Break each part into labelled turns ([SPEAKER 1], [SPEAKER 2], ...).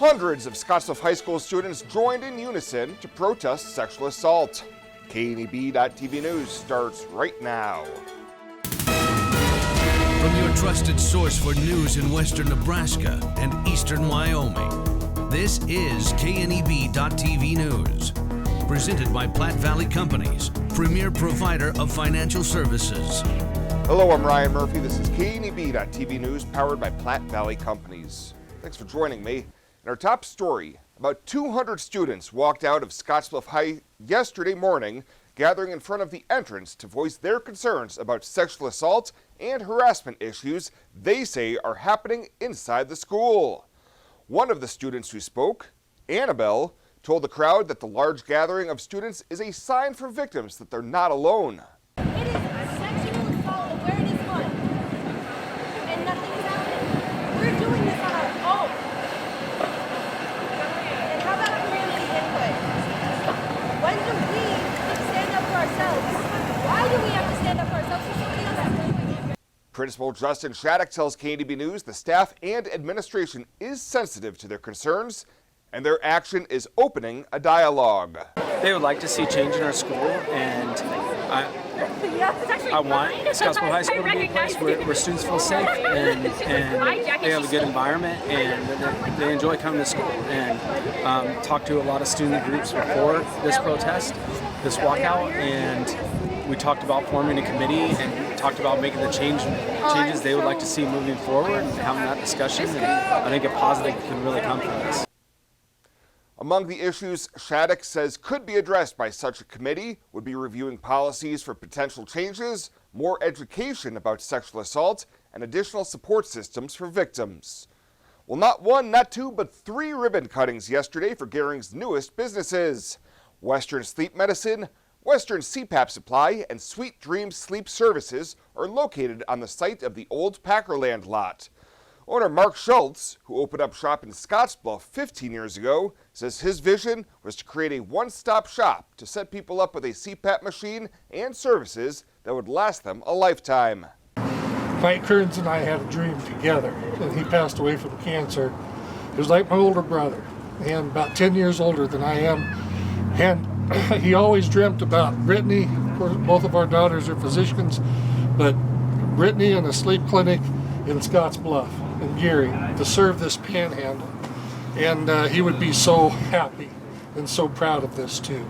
[SPEAKER 1] Hundreds of Scottsbluff High School students joined in unison to protest sexual assault. KNEB.TV News starts right now.
[SPEAKER 2] From your trusted source for news in western Nebraska and eastern Wyoming, this is KNEB.TV News. Presented by Platte Valley Companies, premier provider of financial services.
[SPEAKER 1] Hello, I'm Ryan Murphy. This is KNEB.TV News powered by Platte Valley Companies. Thanks for joining me. In our top story, about 200 students walked out of Scottsbluff High yesterday morning, gathering in front of the entrance to voice their concerns about sexual assault and harassment issues they say are happening inside the school. One of the students who spoke, Annabelle, told the crowd that the large gathering of students is a sign for victims that they're not alone.
[SPEAKER 3] It is a sexual assault awareness month, and nothing is happening. We're doing this on our own. And how about community input? When do we get to stand up for ourselves? Why do we have to stand up for ourselves for somebody else?
[SPEAKER 1] Principal Justin Shattuck tells KNEB News the staff and administration is sensitive to their concerns, and their action is opening a dialogue.
[SPEAKER 4] They would like to see change in our school, and I want Scottsbluff High School to be a place where students feel safe and they have a good environment and they enjoy coming to school. And talked to a lot of student groups before this protest, this walkout, and we talked about forming a committee and talked about making the changes they would like to see moving forward and having that discussion. And I think a positive can really come from this.
[SPEAKER 1] Among the issues Shattuck says could be addressed by such a committee would be reviewing policies for potential changes, more education about sexual assault, and additional support systems for victims. Well, not one, not two, but 3 ribbon cuttings yesterday for Gering's newest businesses. Western Sleep Medicine, Western CPAP Supply, and Sweet Dreams Sleep Services are located on the site of the old Packerland lot. Owner Mark Schultz, who opened up shop in Scottsbluff 15 years ago, says his vision was to create a one-stop shop to set people up with a CPAP machine and services that would last them a lifetime.
[SPEAKER 5] Mike Kearns and I had a dream together, and he passed away from cancer. He was like my older brother, and about 10 years older than I am. And he always dreamt about Brittany. Of course, both of our daughters are physicians, but Brittany and a sleep clinic in Scottsbluff and Gering to serve this panhandle. And he would be so happy and so proud of this too.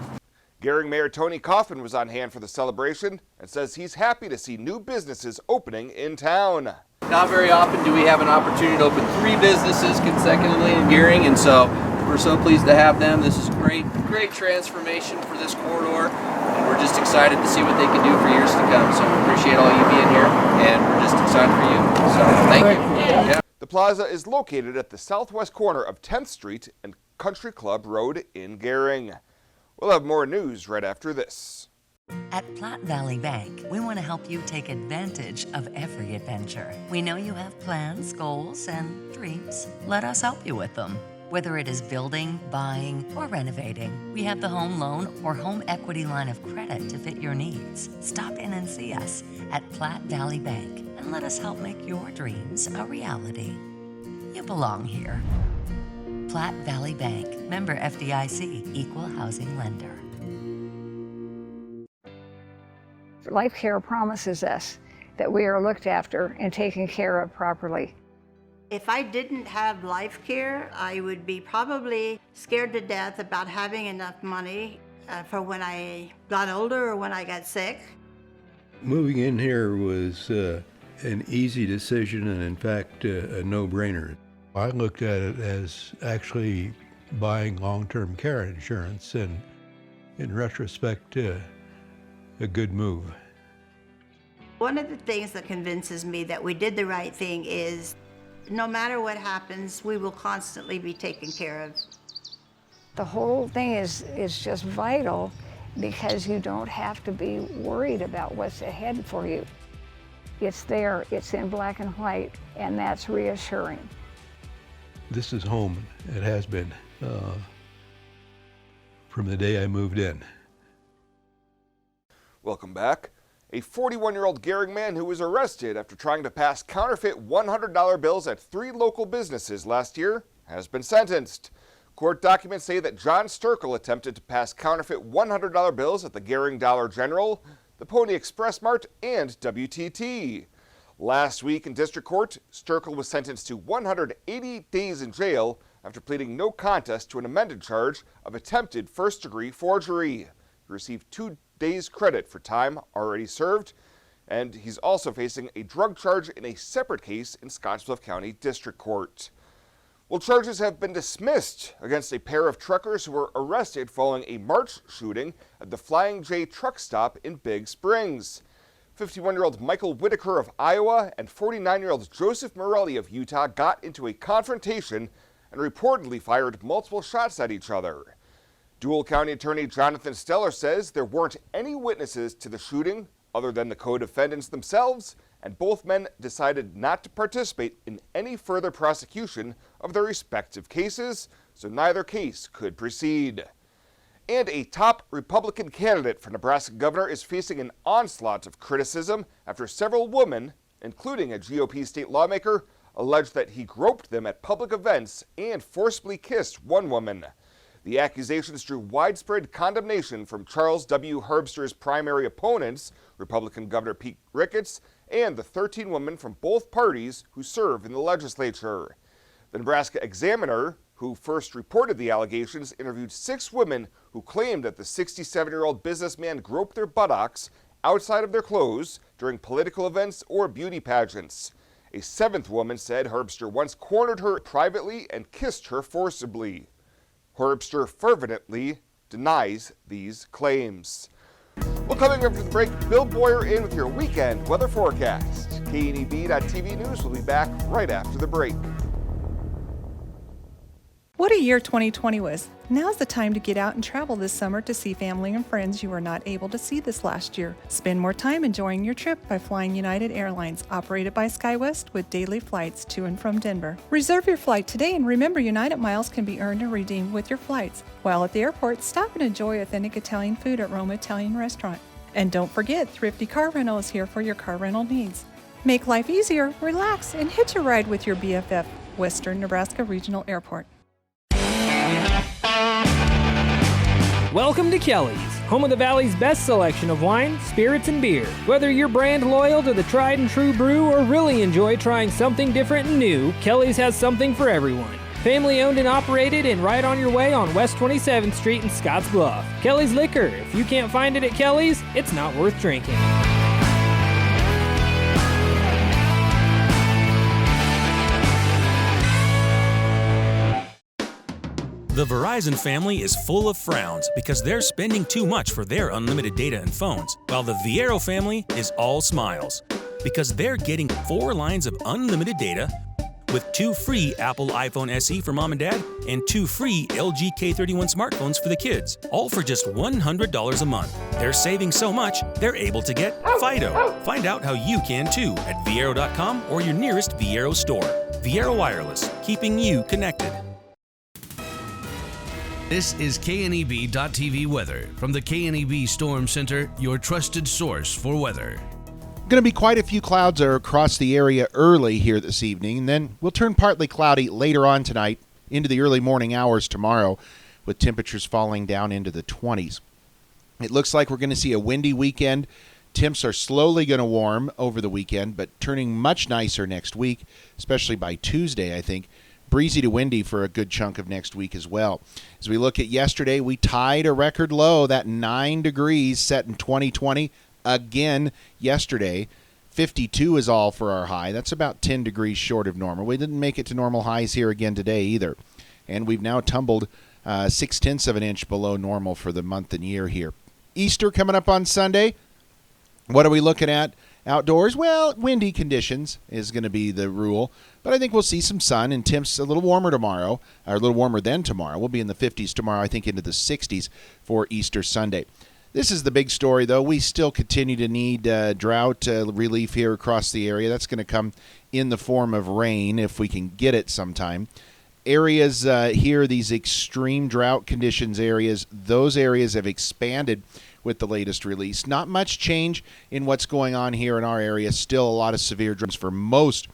[SPEAKER 1] Gering Mayor Tony Coffin was on hand for the celebration and says he's happy to see new businesses opening in town.
[SPEAKER 6] Not very often do we have an opportunity to open 3 businesses consecutively in Gering, and so we're so pleased to have them. This is great transformation for this corridor, and we're just excited to see what they can do for years to come. So we appreciate all you being here, and we're just excited for you. So thank you. Yeah.
[SPEAKER 1] The plaza is located at the southwest corner of 10th Street and Country Club Road in Gering. We'll have more news right after this.
[SPEAKER 7] At Platte Valley Bank, we want to help you take advantage of every adventure. We know you have plans, goals, and dreams. Let us help you with them. Whether it is building, buying, or renovating, we have the home loan or home equity line of credit to fit your needs. Stop in and see us at Platte Valley Bank and let us help make your dreams a reality. You belong here. Platte Valley Bank, member FDIC, equal housing lender.
[SPEAKER 8] Life Care promises us that we are looked after and taken care of properly.
[SPEAKER 9] If I didn't have Life Care, I would be probably scared to death about having enough money for when I got older or when I got sick.
[SPEAKER 10] Moving in here was an easy decision and in fact a no-brainer. I looked at it as actually buying long-term care insurance, and in retrospect, a good move.
[SPEAKER 9] One of the things that convinces me that we did the right thing is no matter what happens, we will constantly be taken care of.
[SPEAKER 8] The whole thing is just vital because you don't have to be worried about what's ahead for you. It's there, it's in black and white, and that's reassuring.
[SPEAKER 10] This is home. It has been from the day I moved in.
[SPEAKER 1] Welcome back. A 41-year-old Gering man who was arrested after trying to pass counterfeit $100 bills at 3 local businesses last year has been sentenced. Court documents say that John Sturkle attempted to pass counterfeit $100 bills at the Gehring Dollar General, the Pony Express Mart, and WTT. Last week in district court, Sturkle was sentenced to 180 days in jail after pleading no contest to an amended charge of attempted first-degree forgery. He received 2 days credit for time already served, and he's also facing a drug charge in a separate case in Scottsbluff County District Court. Well, charges have been dismissed against a pair of truckers who were arrested following a March shooting at the Flying J truck stop in Big Springs. 51-year-old Michael Whitaker of Iowa and 49-year-old Joseph Morelli of Utah got into a confrontation and reportedly fired multiple shots at each other. Dual County Attorney Jonathan Steller says there weren't any witnesses to the shooting other than the co-defendants themselves, and both men decided not to participate in any further prosecution of their respective cases, so neither case could proceed. And a top Republican candidate for Nebraska governor is facing an onslaught of criticism after several women, including a GOP state lawmaker, alleged that he groped them at public events and forcibly kissed one woman. The accusations drew widespread condemnation from Charles W. Herbster's primary opponents, Republican Governor Pete Ricketts, and the 13 women from both parties who serve in the legislature. The Nebraska Examiner, who first reported the allegations, interviewed 6 women who claimed that the 67-year-old businessman groped their buttocks outside of their clothes during political events or beauty pageants. A 7th woman said Herbster once cornered her privately and kissed her forcibly. Herbster fervently denies these claims. Well, coming up for the break, Bill Boyer in with your weekend weather forecast. KNEB.TV News will be back right after the break.
[SPEAKER 11] What a year 2020 was. Now's the time to get out and travel this summer to see family and friends you were not able to see this last year. Spend more time enjoying your trip by flying United Airlines, operated by SkyWest with daily flights to and from Denver. Reserve your flight today and remember United miles can be earned and redeemed with your flights. While at the airport, stop and enjoy authentic Italian food at Roma Italian Restaurant. And don't forget, Thrifty Car Rental is here for your car rental needs. Make life easier, relax, and hitch a ride with your BFF, Western Nebraska Regional Airport.
[SPEAKER 12] Welcome to Kelly's, home of the Valley's best selection of wine, spirits, and beer. Whether you're brand loyal to the tried and true brew or really enjoy trying something different and new, Kelly's has something for everyone. Family owned and operated and right on your way on West 27th Street in Scottsbluff. Kelly's Liquor. If you can't find it at Kelly's, it's not worth drinking.
[SPEAKER 13] The Verizon family is full of frowns because they're spending too much for their unlimited data and phones, while the Viero family is all smiles because they're getting 4 lines of unlimited data with 2 free Apple iPhone SE for mom and dad and 2 free LG K31 smartphones for the kids, all for just $100 a month. They're saving so much, they're able to get Fido. Find out how you can too at Viero.com or your nearest Viero store. Viero Wireless, keeping you connected.
[SPEAKER 2] This is KNEB.TV weather from the KNEB Storm Center, your trusted source for weather.
[SPEAKER 14] Going to be quite a few clouds across the area early here this evening, and then we'll turn partly cloudy later on tonight into the early morning hours tomorrow, with temperatures falling down into the 20s. It looks like we're going to see a windy weekend. Temps are slowly going to warm over the weekend, but turning much nicer next week, especially by Tuesday, I think. Breezy to windy for a good chunk of next week as well. As we look at yesterday, we tied a record low, that 9 degrees set in 2020. Again yesterday, 52 is all for our high. That's about 10 degrees short of normal. We didn't make it to normal highs here again today either. And we've now tumbled 0.6 of an inch below normal for the month and year here. Easter coming up on Sunday. What are we looking at outdoors? Well, windy conditions is going to be the rule. But I think we'll see some sun and temps a little warmer tomorrow, or a little warmer than tomorrow. We'll be in the 50s tomorrow, I think into the 60s for Easter Sunday. This is the big story, though. We still continue to need drought relief here across the area. That's going to come in the form of rain if we can get it sometime. Areas here, these extreme drought conditions areas, those areas have expanded with the latest release. Not much change in what's going on here in our area. Still a lot of severe droughts for most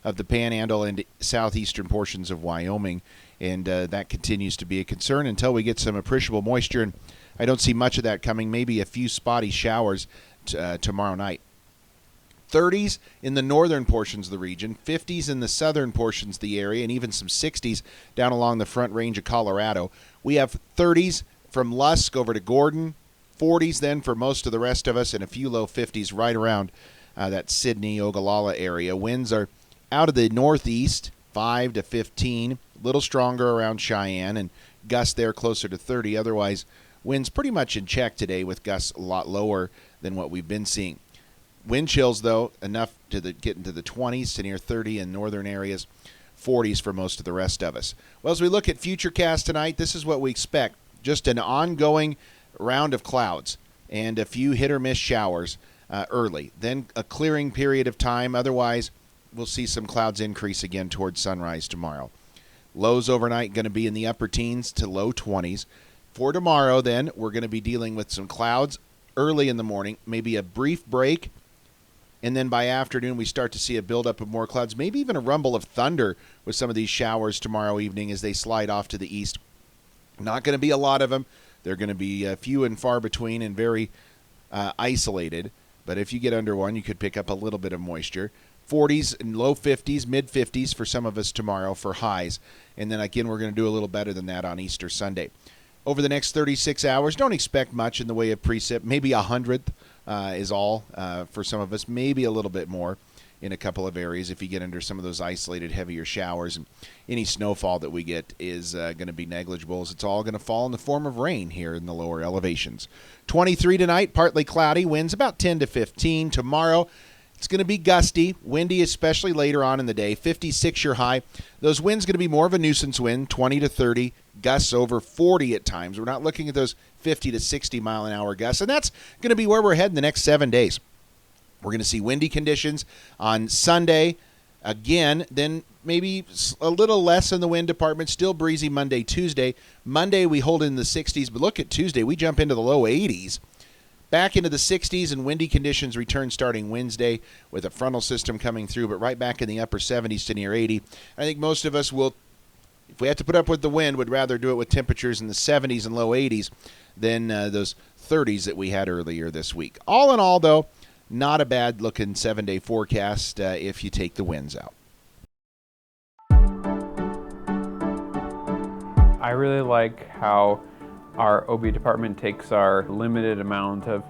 [SPEAKER 14] of the Panhandle and southeastern portions of Wyoming, and that continues to be a concern until we get some appreciable moisture, and I don't see much of that coming, maybe a few spotty showers tomorrow night. 30s in the northern portions of the region, 50s in the southern portions of the area, and even some 60s down along the Front Range of Colorado. We have 30s from Lusk over to Gordon, 40s then for most of the rest of us, and a few low 50s right around that Sydney, Ogallala area. Winds are out of the northeast, 5 to 15, a little stronger around Cheyenne, and gusts there closer to 30. Otherwise, winds pretty much in check today with gusts a lot lower than what we've been seeing. Wind chills, though, enough to get into the 20s to near 30 in northern areas, 40s for most of the rest of us. Well, as we look at Futurecast tonight, this is what we expect. Just an ongoing round of clouds and a few hit-or-miss showers early. Then a clearing period of time. Otherwise, we'll see some clouds increase again towards sunrise tomorrow. Lows overnight going to be in the upper teens to low 20s. For tomorrow, then, we're going to be dealing with some clouds early in the morning, maybe a brief break, and then by afternoon we start to see a buildup of more clouds, maybe even a rumble of thunder with some of these showers tomorrow evening as they slide off to the east. Not going to be a lot of them. They're going to be few and far between and very isolated. But if you get under one, you could pick up a little bit of moisture. 40s and low 50s, mid 50s for some of us tomorrow for highs. And then again, we're going to do a little better than that on Easter Sunday. Over the next 36 hours, don't expect much in the way of precip. Maybe 100th is all for some of us. Maybe a little bit more in a couple of areas if you get under some of those isolated heavier showers. And any snowfall that we get is going to be negligible, as it's all going to fall in the form of rain here in the lower elevations. 23 tonight, partly cloudy, winds about 10 to 15. Tomorrow, it's going to be gusty, windy, especially later on in the day. 56 your high. Those winds going to be more of a nuisance wind, 20 to 30, gusts over 40 at times. We're not looking at those 50 to 60 mile an hour gusts, and that's going to be where we're heading the next 7 days. We're going to see windy conditions on Sunday again, then maybe a little less in the wind department, still breezy Monday, Tuesday. Monday we hold in the 60s, but look at Tuesday, we jump into the low 80s. Back into the 60s, and windy conditions return starting Wednesday with a frontal system coming through, but right back in the upper 70s to near 80. I think most of us will, if we have to put up with the wind, would rather do it with temperatures in the 70s and low 80s than those 30s that we had earlier this week. All in all, though, not a bad-looking 7-day forecast if you take the winds out.
[SPEAKER 15] I really like how our OB department takes our limited amount of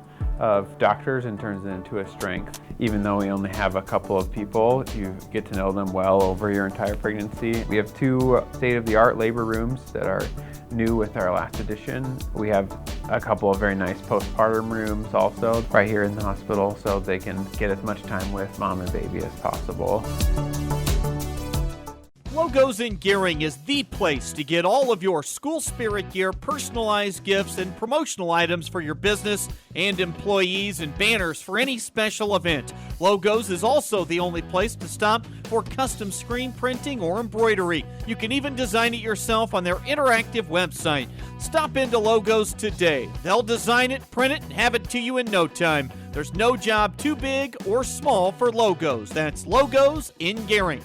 [SPEAKER 15] doctors and turns it into a strength. Even though we only have a couple of people, you get to know them well over your entire pregnancy. We have 2 state-of-the-art labor rooms that are new with our last addition. We have a couple of very nice postpartum rooms also right here in the hospital, so they can get as much time with mom and baby as possible.
[SPEAKER 16] Logos in Gearing is the place to get all of your school spirit gear, personalized gifts, and promotional items for your business and employees, and banners for any special event. Logos is also the only place to stop for custom screen printing or embroidery. You can even design it yourself on their interactive website. Stop into Logos today. They'll design it, print it, and have it to you in no time. There's no job too big or small for Logos. That's Logos in Gearing.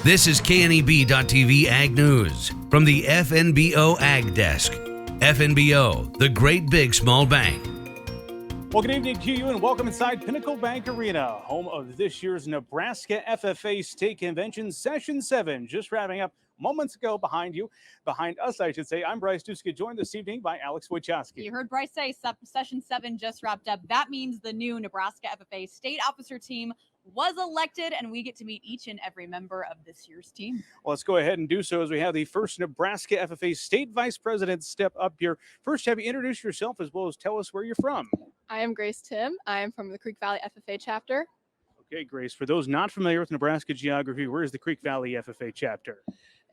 [SPEAKER 2] This is KNEB.TV Ag News from the FNBO Ag Desk. FNBO, the great big small bank.
[SPEAKER 17] Well, good evening to you and welcome inside Pinnacle Bank Arena, home of this year's Nebraska FFA State Convention Session 7. Just wrapping up moments ago. Behind us, I should say. I'm Bryce Duska, joined this evening by Alex Wojcicki.
[SPEAKER 18] You heard Bryce say session 7 just wrapped up. That means the new Nebraska FFA state officer team was elected, and we get to meet each and every member of this year's team.
[SPEAKER 17] Well, let's go ahead and do so as we have the first Nebraska FFA state vice president step up here. First, have you introduce yourself as well as tell us where you're from?
[SPEAKER 19] I am Grace Tim. I am from the Creek Valley FFA chapter.
[SPEAKER 17] Okay, Grace, for those not familiar with Nebraska geography, where is the Creek Valley FFA chapter?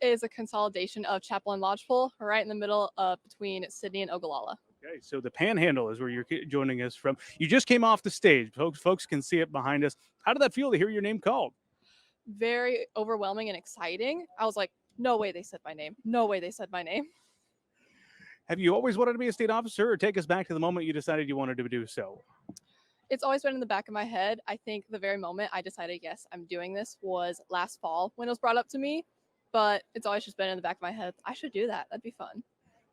[SPEAKER 19] It is a consolidation of Chapel and Lodgepole, right in the middle between Sydney and Ogallala.
[SPEAKER 17] Okay, so the Panhandle is where you're joining us from. You just came off the stage. Folks can see it behind us. How did that feel to hear your name called?
[SPEAKER 19] Very overwhelming and exciting. I was like, no way they said my name. No way they said my name.
[SPEAKER 17] Have you always wanted to be a state officer, or take us back to the moment you decided you wanted to do so?
[SPEAKER 19] It's always been in the back of my head. I think the very moment I decided, yes, I'm doing this was last fall when it was brought up to me, but it's always just been in the back of my head. I should do that. That'd be fun.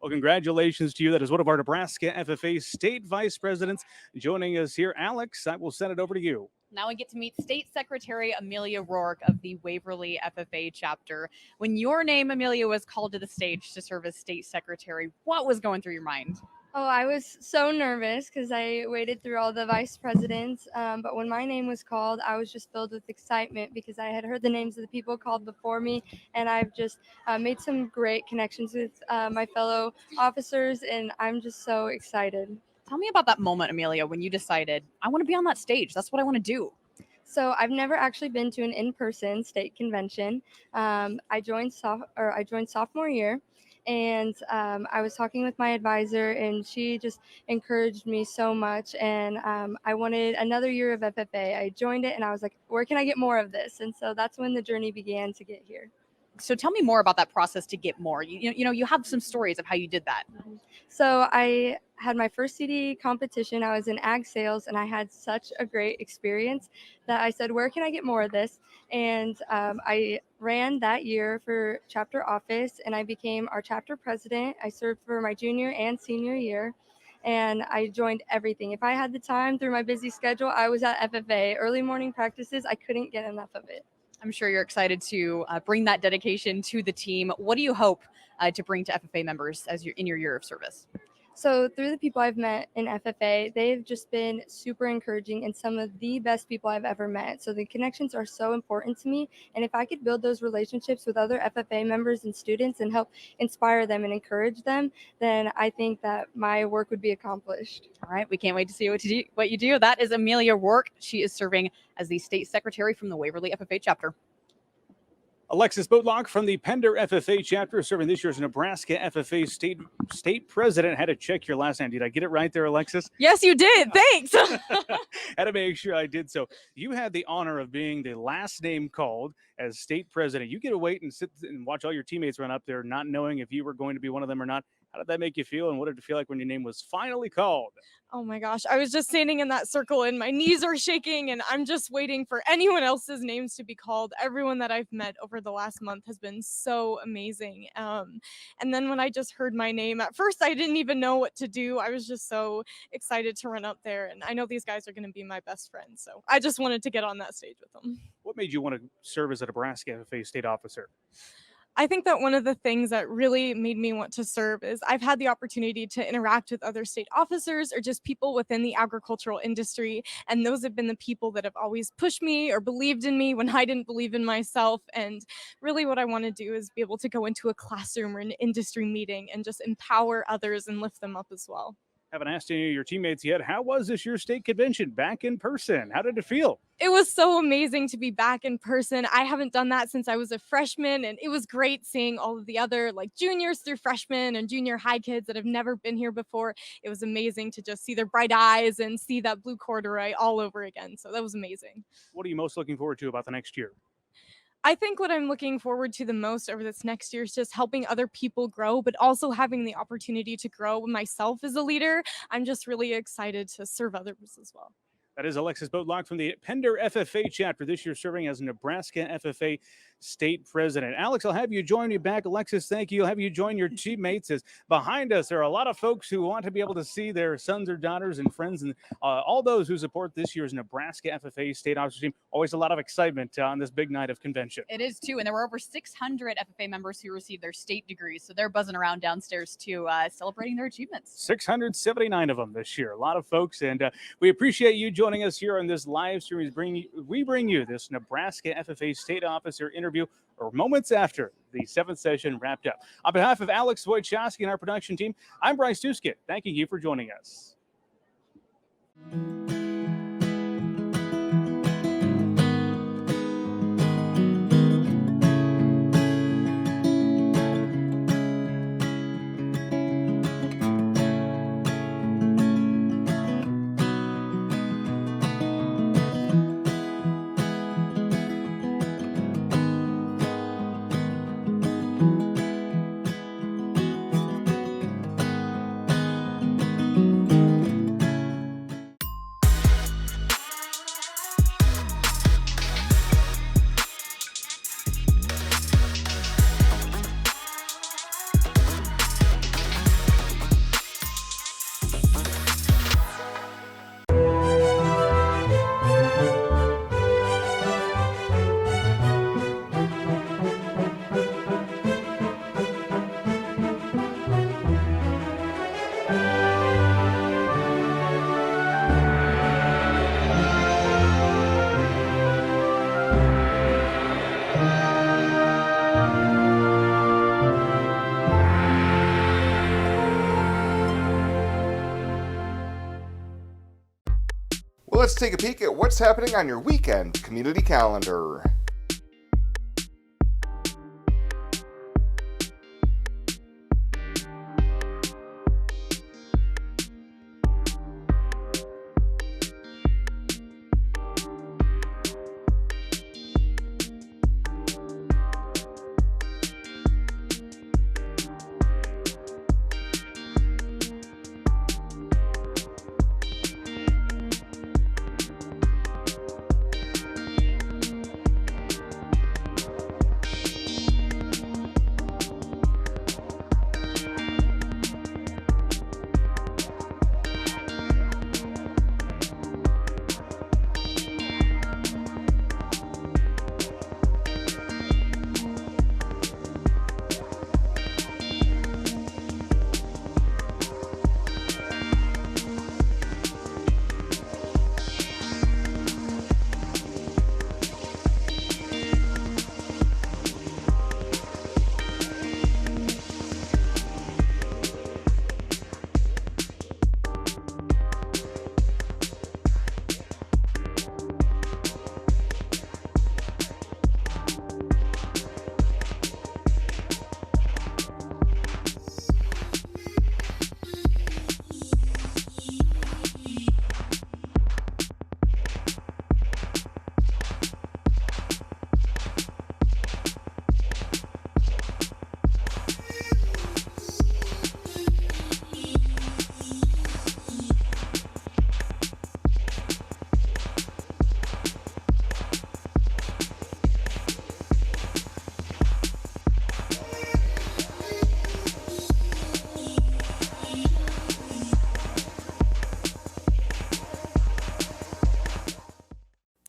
[SPEAKER 17] Well, congratulations to you. That is one of our Nebraska FFA state vice presidents joining us here. Alex, I will send it over to you.
[SPEAKER 18] Now we get to meet State Secretary Amelia Rourke of the Waverly FFA chapter. When your name, Amelia, was called to the stage to serve as state secretary, what was going through your mind?
[SPEAKER 20] Oh, I was so nervous because I waited through all the vice presidents. But when my name was called, I was just filled with excitement because I had heard the names of the people called before me. And I've just made some great connections with my fellow officers. And I'm just so excited.
[SPEAKER 18] Tell me about that moment, Amelia, when you decided, I want to be on that stage. That's what I want to do.
[SPEAKER 20] So I've never actually been to an in-person state convention. I joined sophomore year. And I was talking with my advisor, and she just encouraged me so much. And I wanted another year of FFA. I joined it, and I was like, where can I get more of this? And so that's when the journey began to get here.
[SPEAKER 18] So tell me more about that process to get more. You have some stories of how you did that.
[SPEAKER 20] So I had my first CD competition. I was in ag sales, and I had such a great experience that I said, where can I get more of this? And I ran that year for chapter office, and I became our chapter president. I served for my junior and senior year, and I joined everything. If I had the time through my busy schedule, I was at FFA. Early morning practices, I couldn't get enough of it.
[SPEAKER 18] I'm sure you're excited to bring that dedication to the team. What do you hope to bring to FFA members as you're in your year of service?
[SPEAKER 20] So through the people I've met in FFA, they've just been super encouraging and some of the best people I've ever met. So the connections are so important to me. And if I could build those relationships with other FFA members and students and help inspire them and encourage them, then I think that my work would be accomplished.
[SPEAKER 18] All right. We can't wait to see what you do. That is Amelia Rourke. She is serving as the state secretary from the Waverly FFA chapter.
[SPEAKER 17] Alexis Boatlock from the Pender FFA chapter, serving this year's Nebraska FFA state president. Had to check your last name. Did I get it right there, Alexis?
[SPEAKER 19] Yes, you did. Thanks.
[SPEAKER 17] Had to make sure I did so. You had the honor of being the last name called as state president. You get to wait and sit and watch all your teammates run up there, not knowing if you were going to be one of them or not. How did that make you feel, and what did it feel like when your name was finally called?
[SPEAKER 19] Oh my gosh, I was just standing in that circle and my knees are shaking, and I'm just waiting for anyone else's names to be called. Everyone that I've met over the last month has been so amazing. And then when I just heard my name, at first I didn't even know what to do. I was just so excited to run up there, and I know these guys are going to be my best friends, so I just wanted to get on that stage with them.
[SPEAKER 17] What made you want to serve as a Nebraska FFA state officer?
[SPEAKER 19] I think that one of the things that really made me want to serve is I've had the opportunity to interact with other state officers or just people within the agricultural industry. And those have been the people that have always pushed me or believed in me when I didn't believe in myself. And really what I want to do is be able to go into a classroom or an industry meeting and just empower others and lift them up as well.
[SPEAKER 17] Haven't asked any of your teammates yet. How was this year's state convention back in person? How did it feel?
[SPEAKER 19] It was so amazing to be back in person. I haven't done that since I was a freshman, and it was great seeing all of the other juniors through freshmen and junior high kids that have never been here before. It was amazing to just see their bright eyes and see that blue corduroy all over again. So that was amazing.
[SPEAKER 17] What are you most looking forward to about the next year?
[SPEAKER 19] I think what I'm looking forward to the most over this next year is just helping other people grow, but also having the opportunity to grow myself as a leader. I'm just really excited to serve others as well.
[SPEAKER 17] That is Alexis Boatlock from the Pender FFA chapter, this year serving as Nebraska FFA state president. Alex, I'll have you join me back. Alexis, thank you. I'll have you join your teammates. As behind us, there are a lot of folks who want to be able to see their sons or daughters and friends and all those who support this year's Nebraska FFA state officer team. Always a lot of excitement on this big night of convention.
[SPEAKER 18] It is, too, and there were over 600 FFA members who received their state degrees, so they're buzzing around downstairs, too, celebrating their achievements.
[SPEAKER 17] 679 of them this year. A lot of folks, and we appreciate you joining us here on this live stream. We bring you this Nebraska FFA state officer interview or moments after the 7th session wrapped up. On behalf of Alex Wojciechowski and our production team, I'm Bryce Duskett, thanking you for joining us.
[SPEAKER 1] Well, let's take a peek at what's happening on your weekend community calendar.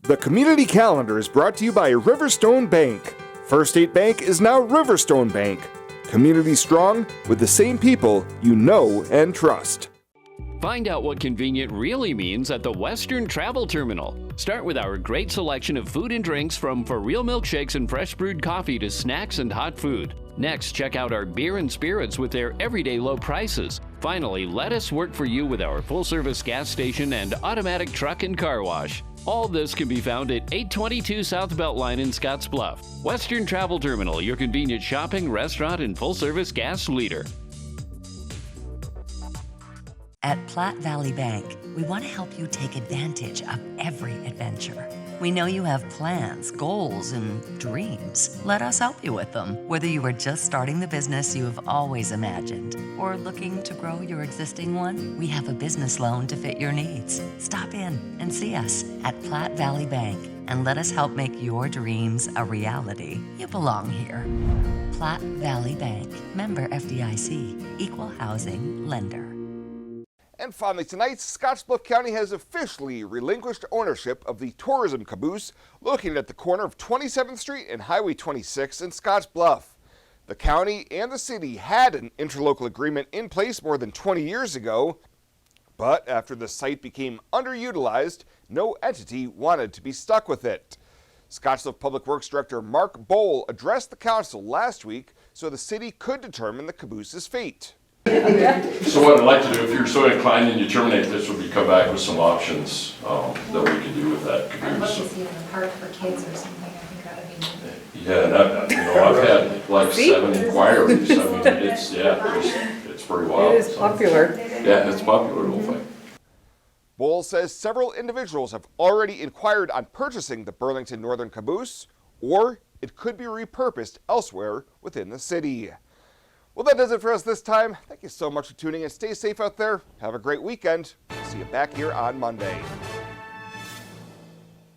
[SPEAKER 1] The community calendar is brought to you by Riverstone Bank. First State Bank is now Riverstone Bank. Community strong with the same people you know and trust.
[SPEAKER 21] Find out what convenient really means at the Western Travel Terminal. Start with our great selection of food and drinks, from for real milkshakes and fresh brewed coffee to snacks and hot food. Next, check out our beer and spirits with their everyday low prices. Finally, let us work for you with our full-service gas station and automatic truck and car wash. All this can be found at 822 South Beltline in Scottsbluff. Western Travel Terminal, your convenient shopping, restaurant, and full-service gas leader.
[SPEAKER 7] At Platte Valley Bank, we want to help you take advantage of every adventure. We know you have plans, goals, and dreams. Let us help you with them. Whether you are just starting the business you have always imagined or looking to grow your existing one, we have a business loan to fit your needs. Stop in and see us at Platte Valley Bank and let us help make your dreams a reality. You belong here. Platte Valley Bank, member FDIC, equal housing lender.
[SPEAKER 1] And finally tonight, Scottsbluff County has officially relinquished ownership of the tourism caboose located at the corner of 27th Street and Highway 26 in Scottsbluff. The county and the city had an interlocal agreement in place more than 20 years ago, but after the site became underutilized, no entity wanted to be stuck with it. Scottsbluff Public Works Director Mark Bowl addressed the council last week so the city could determine the caboose's fate.
[SPEAKER 3] So what I'd like to do, if you're so inclined and you terminate this, would be come back with some options that we could do with that caboose.
[SPEAKER 22] I'd love to see it in the park for kids or something. I think that would be neat.
[SPEAKER 3] Yeah, and I've had like 7 inquiries. I mean, it's pretty wild.
[SPEAKER 23] It is popular.
[SPEAKER 3] Yeah, it's popular, the whole thing.
[SPEAKER 1] Bowl says several individuals have already inquired on purchasing the Burlington Northern caboose, or it could be repurposed elsewhere within the city. Well, that does it for us this time. Thank you so much for tuning in. Stay safe out there. Have a great weekend. See you back here on Monday.